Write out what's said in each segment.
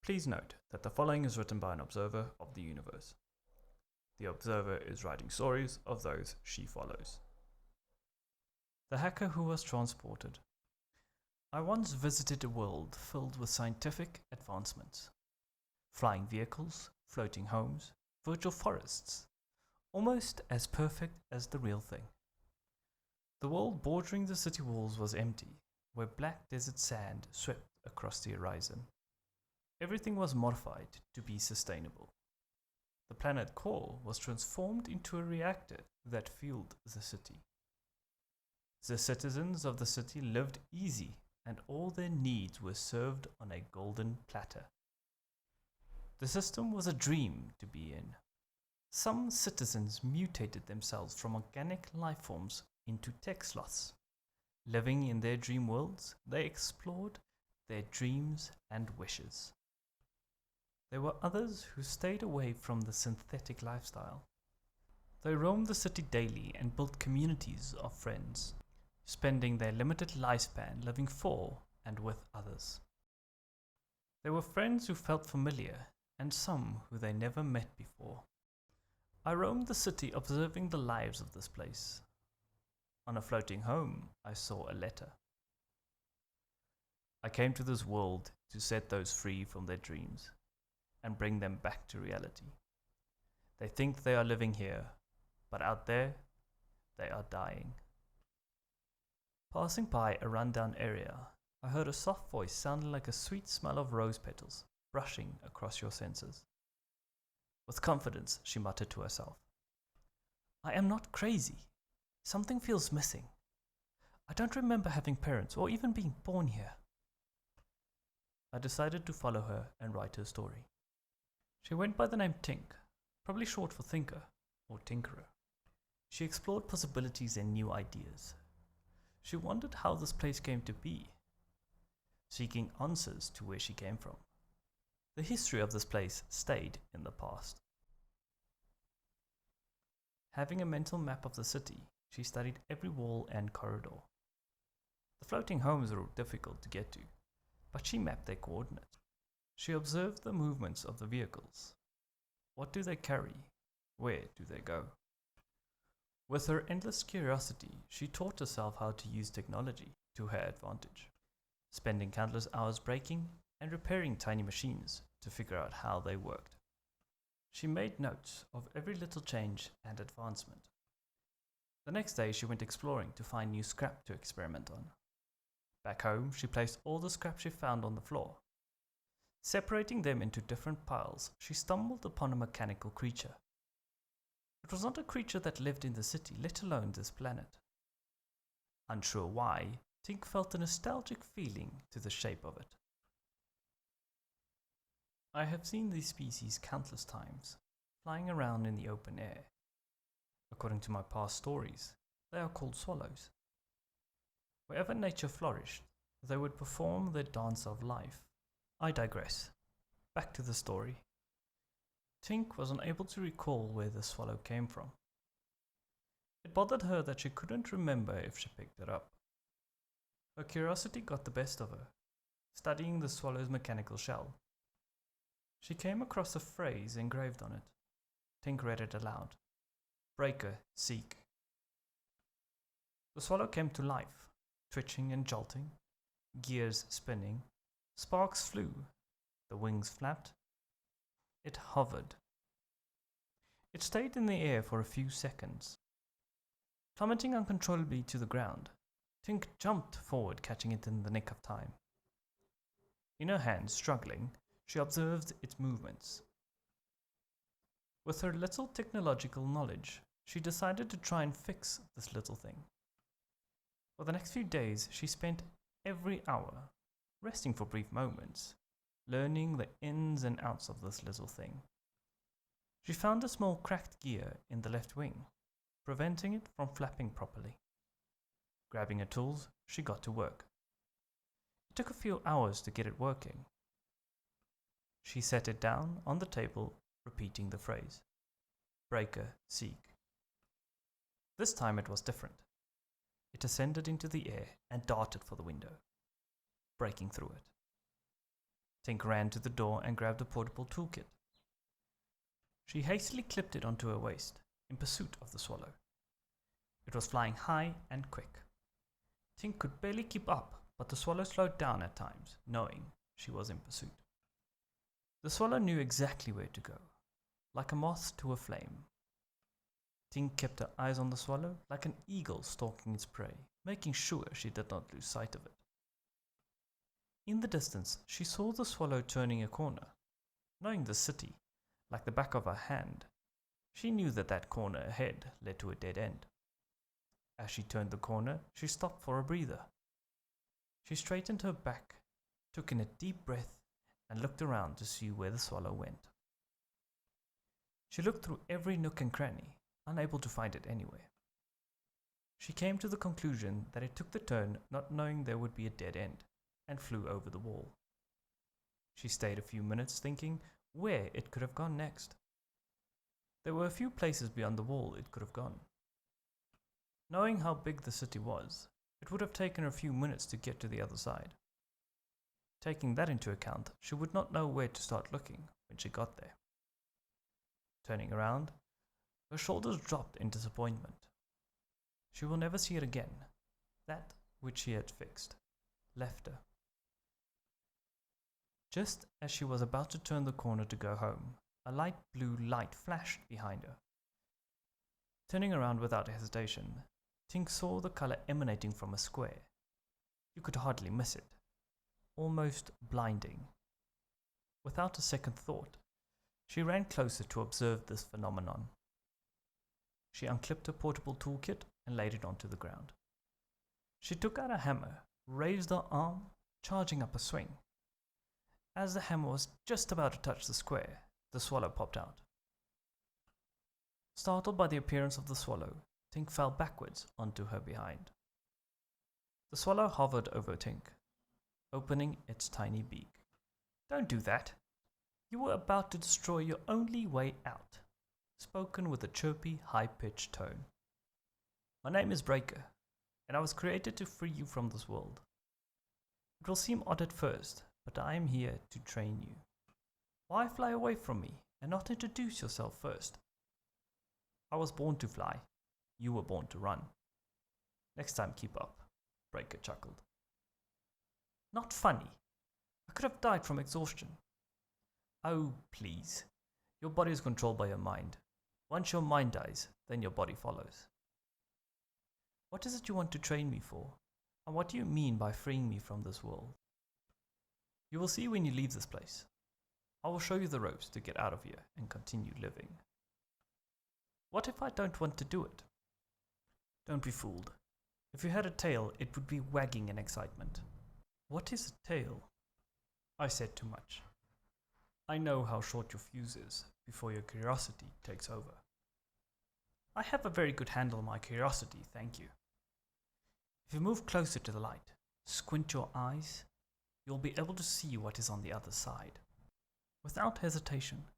Please note that the following is written by an observer of the universe. The observer is writing stories of those she follows. The hacker who was transported. I once visited a world filled with scientific advancements. Flying vehicles, floating homes, virtual forests, almost as perfect as the real thing. The world bordering the city walls was empty, where black desert sand swept across the horizon. Everything was modified to be sustainable. The planet core was transformed into a reactor that fueled the city. The citizens of the city lived easy, and all their needs were served on a golden platter. The system was a dream to be in. Some citizens mutated themselves from organic life forms into tech sloths. Living in their dream worlds, they explored their dreams and wishes. There were others who stayed away from the synthetic lifestyle. They roamed the city daily and built communities of friends, spending their limited lifespan living for and with others. There were friends who felt familiar and some who they never met before. I roamed the city observing the lives of this place. On a floating home, I saw a letter. I came to this world to set those free from their dreams and bring them back to reality. They think they are living here, but out there, they are dying. Passing by a rundown area, I heard a soft voice sounding like a sweet smell of rose petals brushing across your senses. With confidence, she muttered to herself, "I am not crazy. Something feels missing. I don't remember having parents or even being born here." I decided to follow her and write her story. She went by the name Tink, probably short for thinker or tinkerer. She explored possibilities and new ideas. She wondered how this place came to be, seeking answers to where she came from. The history of this place stayed in the past. Having a mental map of the city, she studied every wall and corridor. The floating homes were difficult to get to, but she mapped their coordinates. She observed the movements of the vehicles. What do they carry? Where do they go? With her endless curiosity, she taught herself how to use technology to her advantage, spending countless hours breaking and repairing tiny machines to figure out how they worked. She made notes of every little change and advancement. The next day, she went exploring to find new scrap to experiment on. Back home, she placed all the scrap she found on the floor. Separating them into different piles, she stumbled upon a mechanical creature. It was not a creature that lived in the city, let alone this planet. Unsure why, Tink felt a nostalgic feeling to the shape of it. I have seen these species countless times, flying around in the open air. According to my past stories, they are called swallows. Wherever nature flourished, they would perform their dance of life. I digress. Back to the story. Tink was unable to recall where the swallow came from. It bothered her that she couldn't remember if she picked it up. Her curiosity got the best of her, studying the swallow's mechanical shell. She came across a phrase engraved on it. Tink read it aloud. "Breaker, seek." The swallow came to life, twitching and jolting, gears spinning, sparks flew, the wings flapped. It hovered. It stayed in the air for a few seconds. Plummeting uncontrollably to the ground, Tink jumped forward, catching it in the nick of time. In her hands, struggling, she observed its movements. With her little technological knowledge, she decided to try and fix this little thing. For the next few days, she spent every hour, resting for brief moments, learning the ins and outs of this little thing. She found a small cracked gear in the left wing, preventing it from flapping properly. Grabbing her tools, she got to work. It took a few hours to get it working. She set it down on the table, repeating the phrase, "Breaker, seek." This time it was different. It ascended into the air and darted for the window, breaking through it. Tink ran to the door and grabbed a portable toolkit. She hastily clipped it onto her waist, in pursuit of the swallow. It was flying high and quick. Tink could barely keep up, but the swallow slowed down at times, knowing she was in pursuit. The swallow knew exactly where to go, like a moth to a flame. Tink kept her eyes on the swallow like an eagle stalking its prey, making sure she did not lose sight of it. In the distance, she saw the swallow turning a corner. Knowing the city like the back of her hand, she knew that that corner ahead led to a dead end. As she turned the corner, she stopped for a breather. She straightened her back, took in a deep breath, and looked around to see where the swallow went. She looked through every nook and cranny, unable to find it anywhere. She came to the conclusion that it took the turn not knowing there would be a dead end, and flew over the wall. She stayed a few minutes thinking where it could have gone next. There were a few places beyond the wall it could have gone. Knowing how big the city was, it would have taken her a few minutes to get to the other side. Taking that into account, she would not know where to start looking when she got there. Turning around, her shoulders dropped in disappointment. She will never see it again. That which she had fixed left her. Just as she was about to turn the corner to go home, a light blue light flashed behind her. Turning around without hesitation, Tink saw the color emanating from a square. You could hardly miss it. Almost blinding. Without a second thought, she ran closer to observe this phenomenon. She unclipped her portable toolkit and laid it onto the ground. She took out a hammer, raised her arm, charging up a swing. As the hammer was just about to touch the square, the swallow popped out. Startled by the appearance of the swallow, Tink fell backwards onto her behind. The swallow hovered over Tink, opening its tiny beak. "Don't do that. You were about to destroy your only way out," spoken with a chirpy, high-pitched tone. "My name is Breaker, and I was created to free you from this world. It will seem odd at first, but I am here to train you. Why fly away from me and not introduce yourself first? I was born to fly. You were born to run. Next time, keep up," Breaker chuckled. "Not funny. I could have died from exhaustion." "Oh, please. Your body is controlled by your mind. Once your mind dies, then your body follows." "What is it you want to train me for? And what do you mean by freeing me from this world?" "You will see when you leave this place. I will show you the ropes to get out of here and continue living." "What if I don't want to do it?" "Don't be fooled. If you had a tail, it would be wagging in excitement." "What is a tail?" I said too much. I know how short your fuse is before your curiosity takes over. "I have a very good handle on my curiosity, thank you. If you move closer to the light, squint your eyes, you'll be able to see what is on the other side." Without hesitation,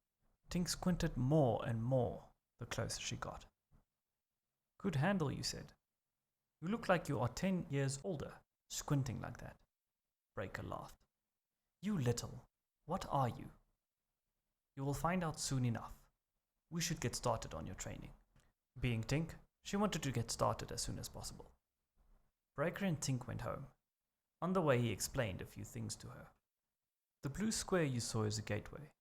Tink squinted more and more the closer she got. "Good handle, you said. You look like you are 10 years older, squinting like that." Breaker laughed. "You little, what are you?" "You will find out soon enough. We should get started on your training." Being Tink, she wanted to get started as soon as possible. Breaker and Tink went home. On the way, he explained a few things to her. "The blue square you saw is a gateway.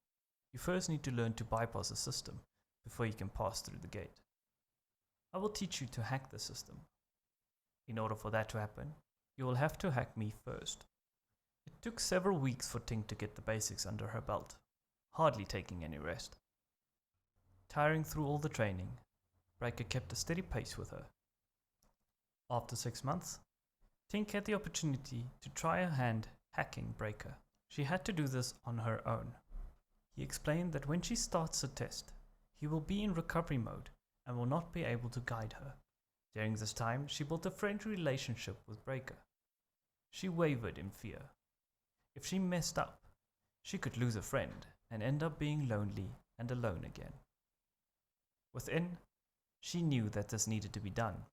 You first need to learn to bypass the system before you can pass through the gate. I will teach you to hack the system. In order for that to happen, you will have to hack me first." It took several weeks for Tink to get the basics under her belt, hardly taking any rest. Tiring through all the training, Breaker kept a steady pace with her. After 6 months, Tink had the opportunity to try her hand hacking Breaker. She had to do this on her own. He explained that when she starts a test, he will be in recovery mode and will not be able to guide her. During this time, she built a friendly relationship with Breaker. She wavered in fear. If she messed up, she could lose a friend and end up being lonely and alone again. Within, she knew that this needed to be done.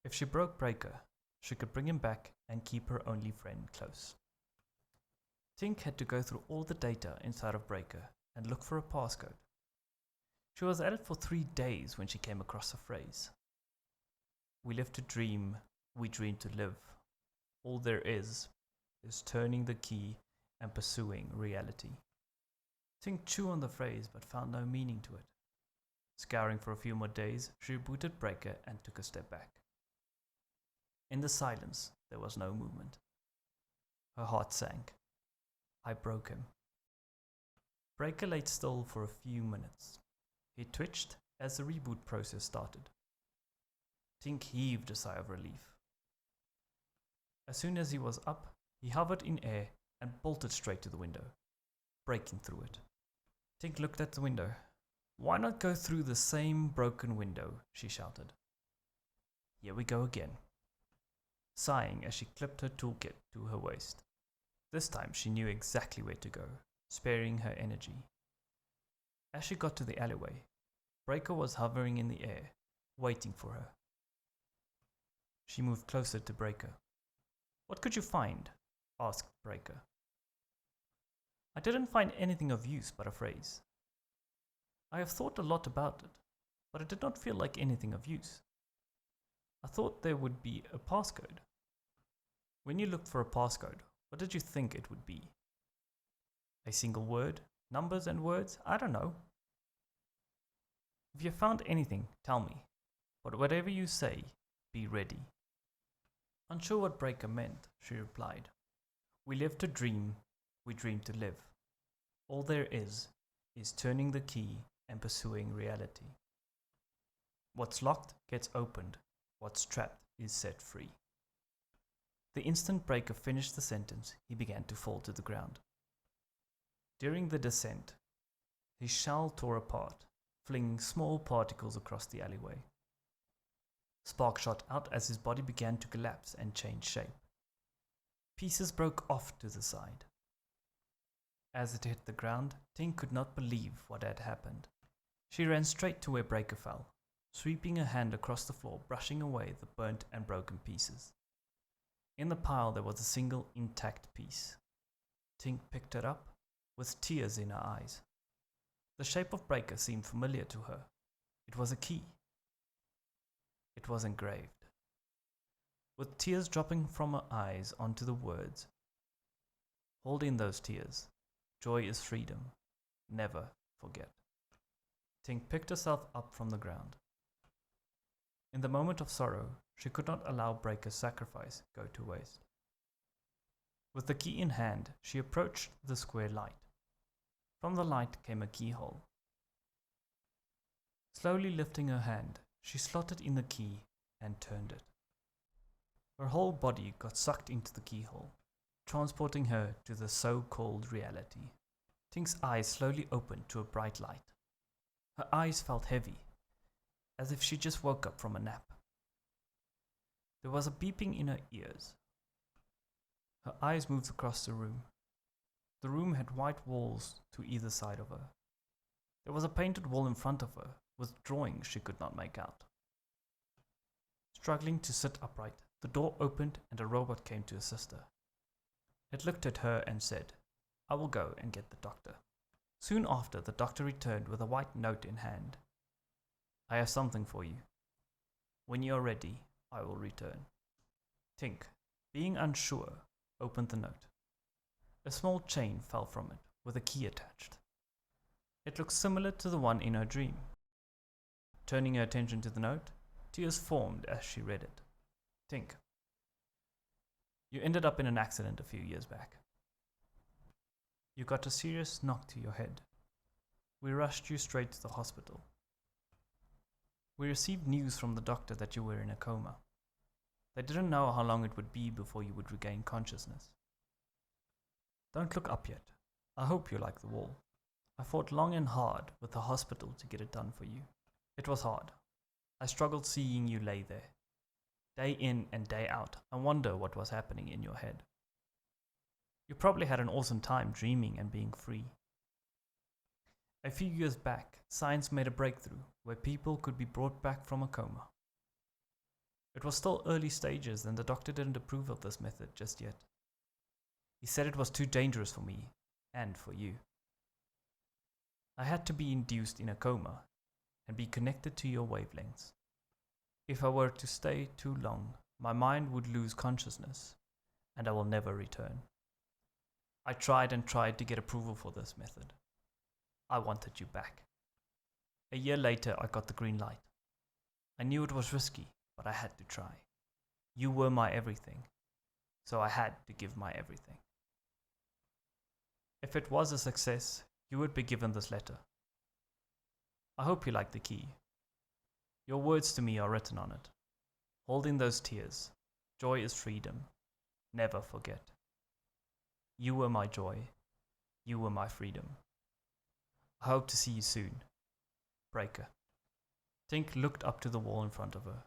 If she broke Breaker, she could bring him back and keep her only friend close. Tink had to go through all the data inside of Breaker and look for a passcode. She was at it for 3 days when she came across the phrase. We live to dream, we dream to live. All there is turning the key and pursuing reality. Tink chewed on the phrase but found no meaning to it. Scouring for a few more days, she rebooted Breaker and took a step back. In the silence, there was no movement. Her heart sank. I broke him. Breaker lay still for a few minutes. He twitched as the reboot process started. Tink heaved a sigh of relief. As soon as he was up, he hovered in air and bolted straight to the window, breaking through it. Tink looked at the window. Why not go through the same broken window? She shouted. Here we go again. Sighing as she clipped her toolkit to her waist. This time she knew exactly where to go, sparing her energy. As she got to the alleyway, Breaker was hovering in the air, waiting for her. She moved closer to Breaker. What could you find? Asked Breaker. I didn't find anything of use but a phrase. I have thought a lot about it, but it did not feel like anything of use. I thought there would be a passcode. When you looked for a passcode, what did you think it would be? A single word? Numbers and words? I don't know. If you found anything, tell me. But whatever you say, be ready. Unsure what Breaker meant, she replied. We live to dream, we dream to live. All there is turning the key and pursuing reality. What's locked gets opened, what's trapped is set free. The instant Breaker finished the sentence, he began to fall to the ground. During the descent, his shell tore apart, flinging small particles across the alleyway. Sparks shot out as his body began to collapse and change shape. Pieces broke off to the side. As it hit the ground, Tink could not believe what had happened. She ran straight to where Breaker fell, sweeping her hand across the floor, brushing away the burnt and broken pieces. In the pile there was a single intact piece. Tink picked it up, with tears in her eyes. The shape of Breaker seemed familiar to her. It was a key. It was engraved. With tears dropping from her eyes onto the words, hold in those tears. Joy is freedom. Never forget. Tink picked herself up from the ground. In the moment of sorrow, she could not allow Breaker's sacrifice go to waste. With the key in hand, she approached the square light. From the light came a keyhole. Slowly lifting her hand, she slotted in the key and turned it. Her whole body got sucked into the keyhole, transporting her to the so-called reality. Tink's eyes slowly opened to a bright light. Her eyes felt heavy, as if she just woke up from a nap. There was a beeping in her ears. Her eyes moved across the room. The room had white walls to either side of her. There was a painted wall in front of her, with drawings she could not make out. Struggling to sit upright, the door opened and a robot came to assist her. It looked at her and said, I will go and get the doctor. Soon after, the doctor returned with a white note in hand. I have something for you. When you are ready, I will return. Tink, being unsure, opened the note. A small chain fell from it, with a key attached. It looked similar to the one in her dream. Turning her attention to the note, tears formed as she read it. Tink, you ended up in an accident a few years back. You got a serious knock to your head. We rushed you straight to the hospital. We received news from the doctor that you were in a coma. They didn't know how long it would be before you would regain consciousness. Don't look up yet. I hope you like the wall. I fought long and hard with the hospital to get it done for you. It was hard. I struggled seeing you lay there. Day in and day out, I wonder what was happening in your head. You probably had an awesome time dreaming and being free. A few years back, science made a breakthrough where people could be brought back from a coma. It was still early stages and the doctor didn't approve of this method just yet. He He said it was too dangerous for me and for you. I had to be induced in a coma and be connected to your wavelengths. If I were to stay too long, my mind would lose consciousness and I will never return. I tried and tried to get approval for this method. I wanted you back. A year later, I got the green light. I knew it was risky, but I had to try. You were my everything, so I had to give my everything. If it was a success, you would be given this letter. I hope you like the key. Your words to me are written on it. Holding those tears, joy is freedom. Never forget. You were my joy. You were my freedom. I hope to see you soon. Breaker. Tink looked up to the wall in front of her.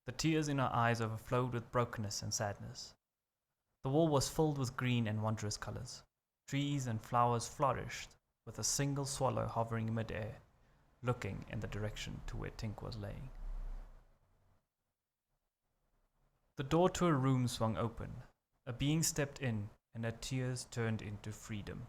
The tears in her eyes overflowed with brokenness and sadness. The wall was filled with green and wondrous colors. Trees and flowers flourished, with a single swallow hovering in mid-air, looking in the direction to where Tink was laying. The door to her room swung open. A being stepped in, and her tears turned into freedom.